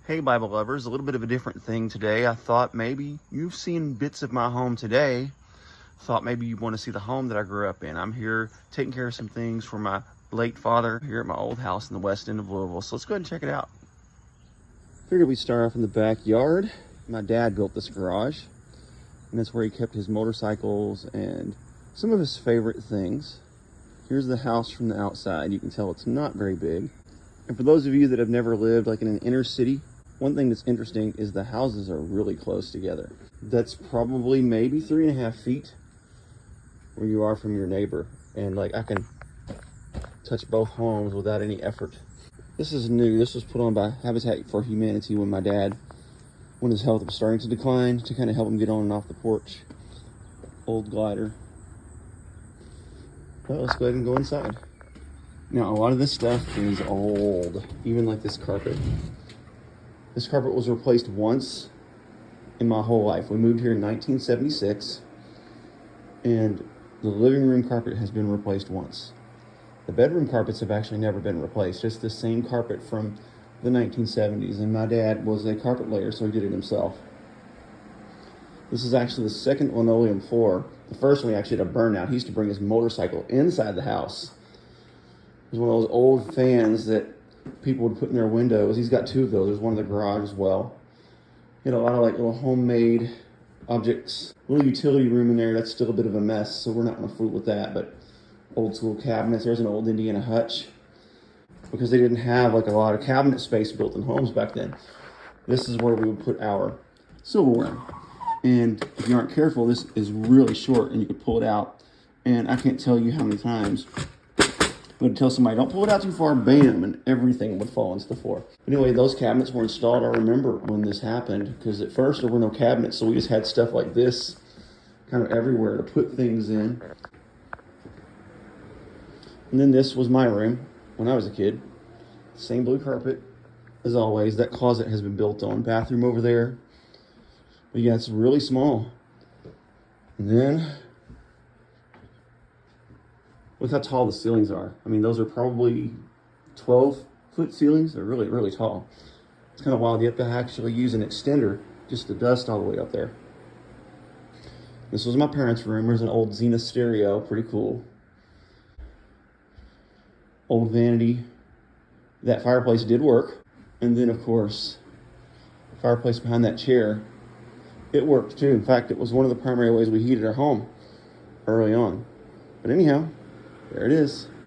Hey Bible lovers, a little bit of a different thing today. I thought maybe you've seen bits of my home today. Thought maybe you want to see the home that I grew up in. I'm here taking care of some things for my late father here at my old house in the west end of Louisville. So let's go ahead and check it out. Figured we'd start off in the backyard. My dad built this garage, and that's where he kept his motorcycles and some of his favorite things. Here's the house from the outside. You can tell it's not very big. And for those of you that have never lived like in an inner city, one thing that's interesting is the houses are really close together. That's probably maybe 3.5 feet where you are from your neighbor. And like I can touch both homes without any effort. This is new. This was put on by Habitat for Humanity when his health was starting to decline, to kind of help him get on and off the porch. Old glider. Well, let's go ahead and go inside. Now, a lot of this stuff is old, even like this carpet. This carpet was replaced once in my whole life. We moved here in 1976, and the living room carpet has been replaced once. The bedroom carpets have actually never been replaced, just the same carpet from the 1970s, and my dad was a carpet layer, so he did it himself. This is actually the second linoleum floor. The first one he actually had a burnout. He used to bring his motorcycle inside the house. It was one of those old fans that people would put in their windows. He's got 2 of those. There's one in the garage as well. He had a lot of like little homemade objects. Little utility room in there. That's still a bit of a mess, so we're not going to fool with that. But old school cabinets. There's an old Indiana hutch, because they didn't have like a lot of cabinet space built in homes back then. This is where we would put our silverware. And if you aren't careful, this is really short and you could pull it out. And I can't tell you how many times I would tell somebody, don't pull it out too far, bam, and everything would fall into the floor. Anyway, those cabinets were installed. I remember when this happened, because at first there were no cabinets, so we just had stuff like this kind of everywhere to put things in. And then this was my room when I was a kid. Same blue carpet as always. That closet has been built on. Bathroom over there. But yeah, it's really small. And then, look how tall the ceilings are. I mean, those are probably 12-foot ceilings. They're really, really tall. It's kind of wild. You have to actually use an extender just to dust all the way up there. This was my parents' room. There's an old Zenith stereo. Pretty cool. Old vanity. That fireplace did work. And then, of course, the fireplace behind that chair, it worked too. In fact, it was one of the primary ways we heated our home early on. But anyhow, there it is.